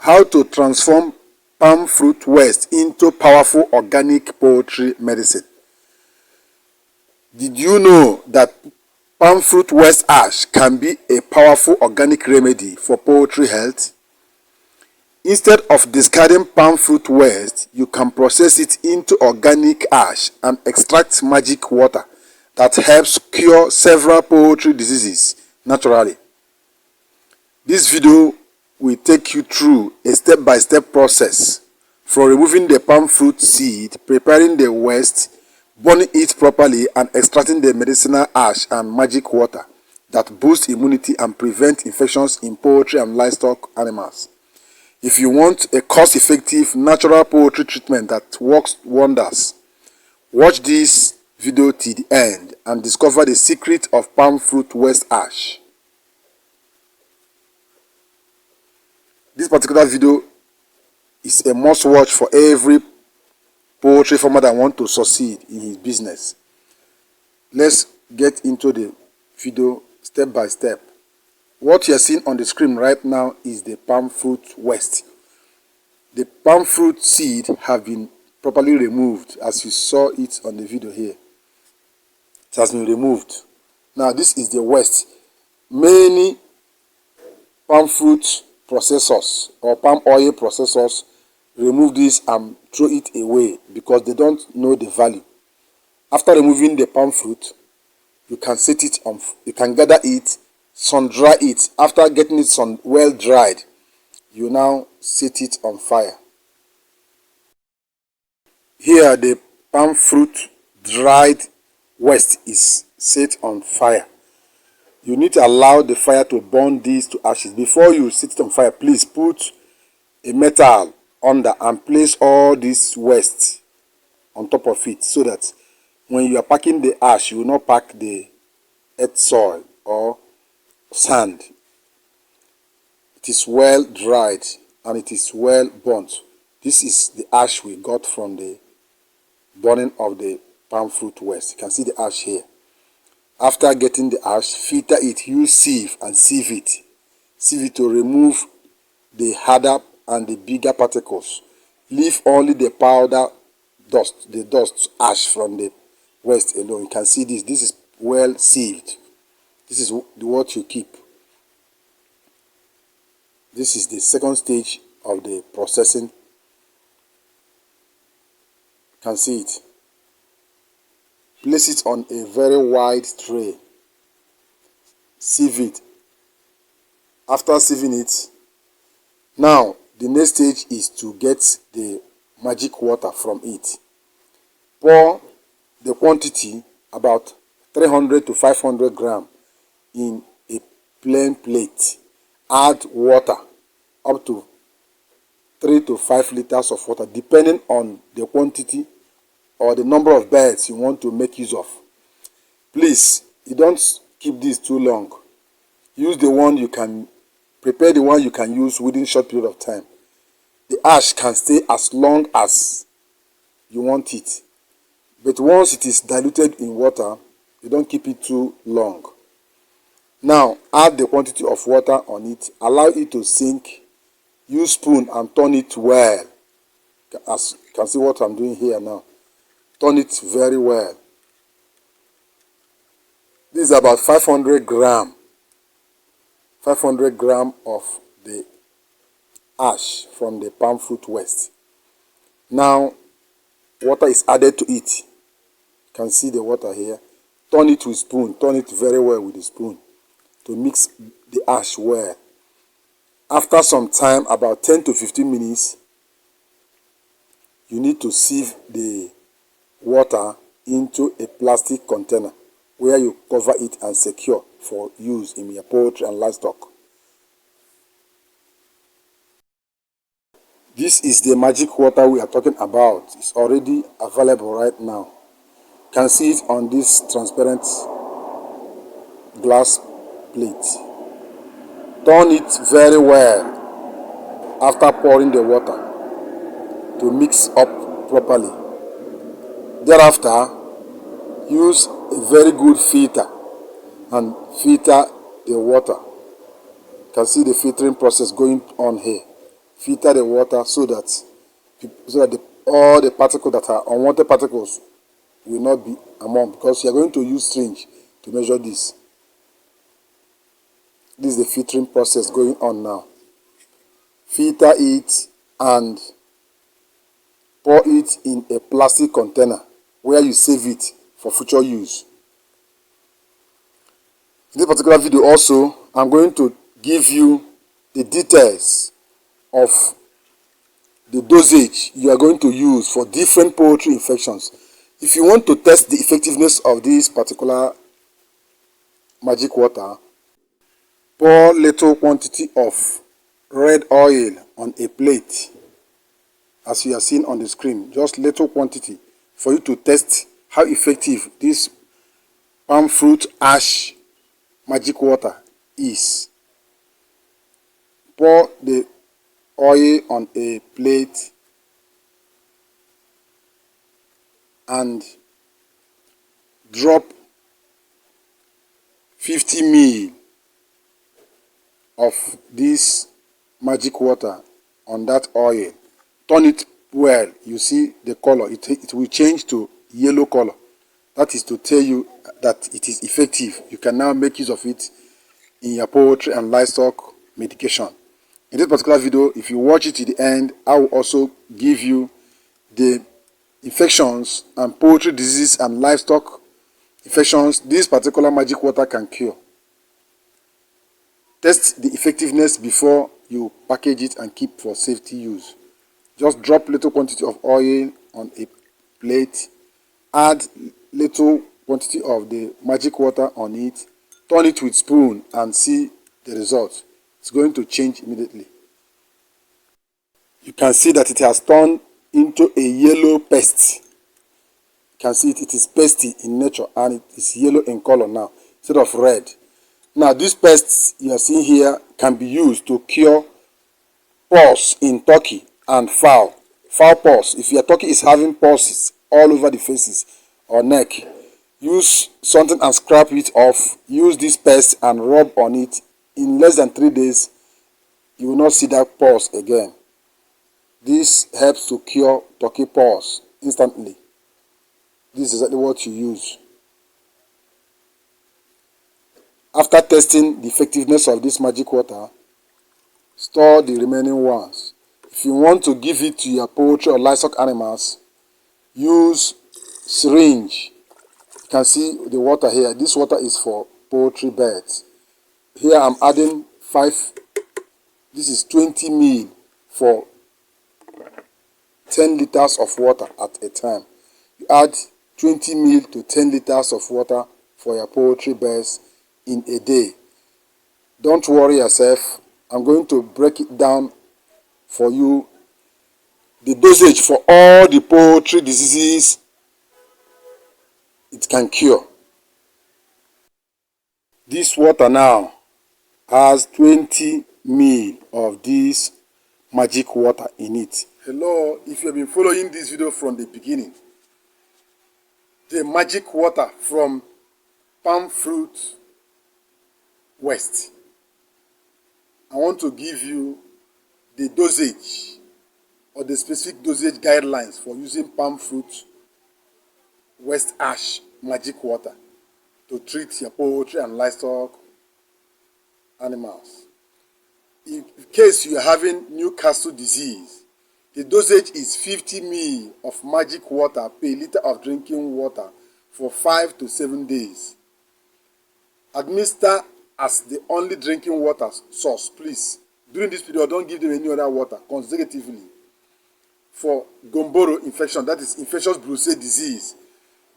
How to transform palm fruit waste into powerful organic poultry medicine. Did you know that palm fruit waste ash can be a powerful organic remedy for poultry health? Instead of discarding palm fruit waste, you can process it into organic ash and extract magic water that helps cure several poultry diseases naturally. This video will take you through a step-by-step process from removing the palm fruit seed, preparing the waste, burning it properly, and extracting the medicinal ash and magic water that boost immunity and prevent infections in poultry and livestock animals. If you want a cost-effective natural poultry treatment that works wonders, watch this video till the end and discover the secret of palm fruit waste ash. This particular video is a must-watch for every poultry farmer that wants to succeed in his business. Let's get into the video step by step. What you are seeing on the screen right now is the palm fruit waste. The palm fruit seed have been properly removed, as you saw it on the video here. It has been removed. Now this is the waste. Many palm fruit processors or palm oil processors remove this and throw it away because they don't know the value. After removing the palm fruit, you can set it on, you can gather it, sun dry it. After getting it sun well dried, you now set it on fire. Here the palm fruit dried waste is set on fire. You need to allow the fire to burn these to ashes. Before you set it on fire, please put a metal under and place all this waste on top of it so that when you are packing the ash, you will not pack the earth soil or sand. It is well dried and it is well burnt. This is the ash we got from the burning of the palm fruit waste. You can see the ash here. After getting the ash, filter it, use sieve and sieve it. Sieve it to remove the harder and the bigger particles. Leave only the powder dust, the dust ash from the waste alone. You can see this. This is well sieved. This is what you keep. This is the second stage of the processing. You can see it. Place it on a very wide tray. Sieve it. After sieving it, now the next stage is to get the magic water from it. Pour the quantity, about 300 to 500 grams, in a plain plate. Add water up to 3 to 5 liters of water, depending on the quantity or the number of birds you want to make use of. Please, you don't keep this too long. Use the one you can, prepare the one you can use within a short period of time. The ash can stay as long as you want it. But once it is diluted in water, you don't keep it too long. Now, add the quantity of water on it. Allow it to sink. Use spoon and turn it well. As you can see what I'm doing here now. Turn it very well. This is about 500 grams. 500 grams of the ash from the palm fruit waste. Now, water is added to it. You can see the water here. Turn it with spoon. Turn it very well with the spoon to mix the ash well. After some time, about 10 to 15 minutes, you need to sieve the water into a plastic container where you cover it and secure for use in your poultry and livestock. This is the magic water we are talking about. It's already available right now. You can see it on this transparent glass plate. Turn it very well after pouring the water to mix up properly. Thereafter, use a very good filter and filter the water. You can see the filtering process going on here. filter the water so that all the particles that are unwanted particles will not be among, because you are going to use syringe to measure this. This is the filtering process going on now. Filter it and pour it in a plastic container where you save it for future use. In this particular video also, I'm going to give you the details of the dosage you are going to use for different poultry infections. If you want to test the effectiveness of this particular magic water, pour little quantity of red oil on a plate, as you are seeing on the screen. Just little quantity for you to test how effective this palm fruit ash magic water is. Pour the oil on a plate and drop 50 ml of this magic water on that oil. Turn it well. You see the color, it will change to yellow color. That is to tell you that it is effective. You can now make use of it in your poultry and livestock medication. In this particular video, if you watch it to the end, I will also give you the infections and poultry disease and livestock infections this particular magic water can cure. Test the effectiveness before you package it and keep for safety use. Just drop little quantity of oil on a plate, add little quantity of the magic water on it, turn it with spoon and see the result. It's going to change immediately. You can see that it has turned into a yellow paste. You can see it is pasty in nature and it is yellow in color now instead of red. Now this paste you are seeing here can be used to cure pus in turkey and fowl pus. If your turkey is having pulses all over the faces or neck, use something and scrap it off. Use this paste and rub on it. In less than 3 days, you will not see that pus again. This helps to cure turkey pus instantly. This is exactly what you use. After testing the effectiveness of this magic water, store the remaining ones. If you want to give it to your poultry or livestock animals, use syringe. You can see the water here. This water is for poultry beds. Here I'm adding 5. This is 20 ml for 10 liters of water at a time. You add 20 ml to 10 liters of water for your poultry beds in a day. Don't worry yourself. I'm going to break it down for you. The dosage for all the poultry diseases it can cure. This water now has 20 ml of this magic water in it. Hello, if you have been following this video from the beginning, the magic water from palm fruit waste, I want to give you the dosage or the specific dosage guidelines for using palm fruit waste ash magic water to treat your poultry and livestock animals. In case you are having Newcastle disease, the dosage is 50 ml of magic water per liter of drinking water for 5 to 7 days. Administer as the only drinking water source, please. During this period, don't give them any other water consecutively. For Gumboro infection, that is infectious brucell disease,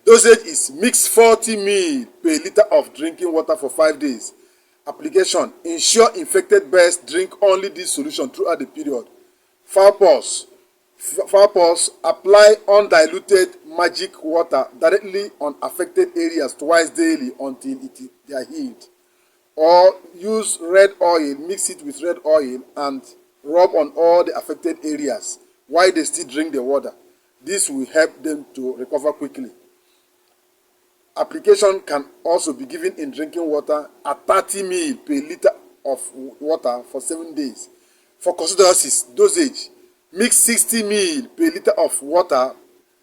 dosage is mix 40 ml per liter of drinking water for 5 days. Application: ensure infected birds drink only this solution throughout the period. Fowl pus, apply undiluted magic water directly on affected areas twice daily until they are healed. Or use red oil, mix it with red oil and rub on all the affected areas while they still drink the water. This will help them to recover quickly. Application can also be given in drinking water at 30 ml per liter of water for 7 days. For coccidiosis, dosage: mix 60 ml per liter of water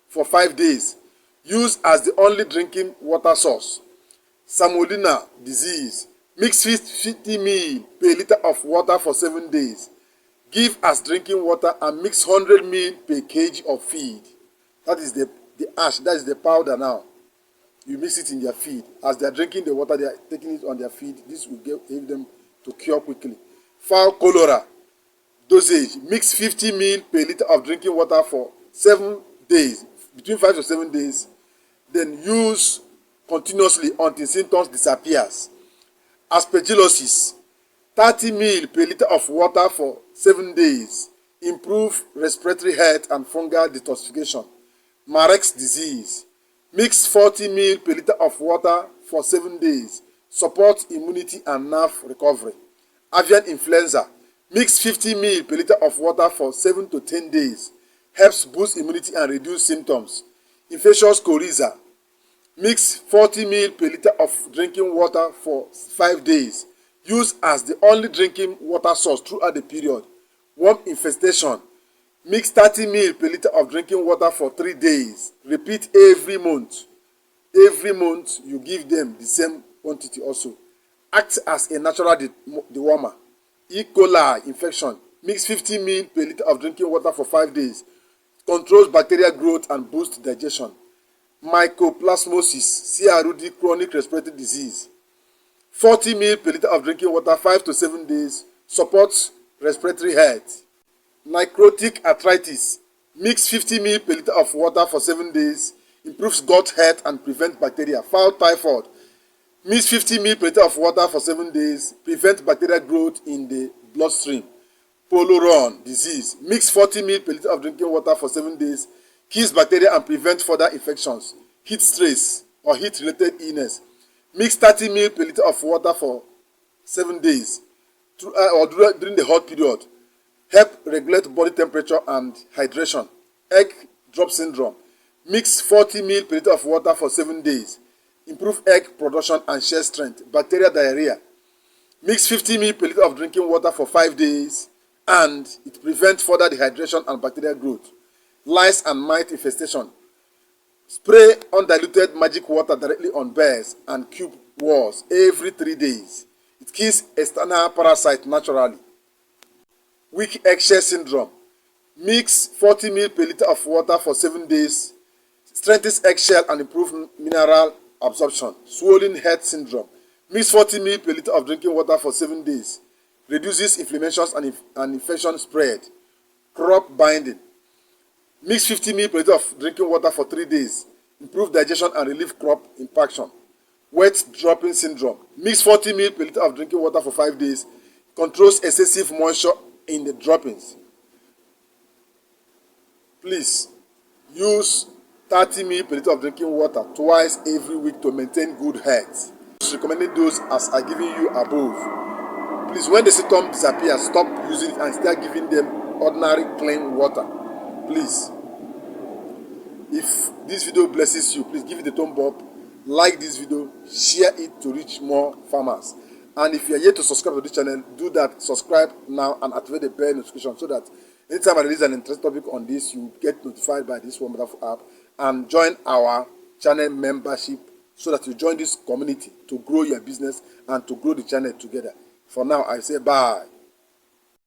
for 5 days. Use as the only drinking water source. Salmonella disease: mix 50 ml per liter of water for 7 days. Give as drinking water and mix 100 ml per kg of feed. That is the ash, that is the powder now. You mix it in their feed. As they are drinking the water, they are taking it on their feed. This will help them to cure quickly. Fowl cholera dosage: mix 50 ml per liter of drinking water for 7 days, between 5 to 7 days. Then use continuously until symptoms disappears. Aspergillosis: 30 ml per liter of water for 7 days. Improve respiratory health and fungal detoxification. Marek's disease: mix 40 ml per liter of water for 7 days. Support immunity and nerve recovery. Avian influenza: mix 50 ml per liter of water for 7 to 10 days. Helps boost immunity and reduce symptoms. Infectious coryza: mix 40 ml per liter of drinking water for 5 days. Use as the only drinking water source throughout the period. Worm infestation: mix 30 ml per liter of drinking water for 3 days. Repeat every month. Every month you give them the same quantity also. Acts as a natural dewormer. E. coli infection: mix 50 ml per liter of drinking water for 5 days. Controls bacterial growth and boosts digestion. Mycoplasmosis (CRD) chronic respiratory disease: 40 ml per liter of drinking water 5 to 7 days. Supports respiratory health. Necrotic arthritis: mix 50 ml per liter of water for 7 days. Improves gut health and prevents bacteria. Fowl typhoid: mix 50 ml per liter of water for 7 days. Prevent bacterial growth in the bloodstream. Poultry disease: mix 40 ml per liter of drinking water for 7 days. Kills bacteria and prevent further infections. Heat stress or heat related illness: mix 30 ml per liter of water for 7 days during the hot period. Help regulate body temperature and hydration. Egg drop syndrome: mix 40 ml per liter of water for 7 days. Improve egg production and shell strength. Bacterial diarrhea: mix 50 ml per liter of drinking water for 5 days and it prevents further dehydration and bacterial growth. Lice and mite infestation: spray undiluted magic water directly on bears and cube walls every 3 days. It kills external parasites naturally. Weak eggshell syndrome: mix 40 ml per liter of water for 7 days. Strengthens eggshell and improves mineral absorption. Swollen head syndrome: mix 40 ml per liter of drinking water for 7 days. Reduces inflammations and infection spread. Crop binding: mix 50 ml per liter of drinking water for 3 days. Improve digestion and relieve crop impaction. Wet dropping syndrome: mix 40 ml per liter of drinking water for 5 days. Controls excessive moisture in the droppings. Please use 30 ml per liter of drinking water twice every week to maintain good health. Recommended dose as I given you above. Please, when the symptom disappears, stop using it and start giving them ordinary clean water. Please, if this video blesses you, please give it a thumb up, like this video, share it to reach more farmers. And if you are yet to subscribe to this channel, do that. Subscribe now and activate the bell notification so that anytime I release an interesting topic on this, you get notified by this wonderful app. And join our channel membership so that you join this community to grow your business and to grow the channel together. For now, I say bye.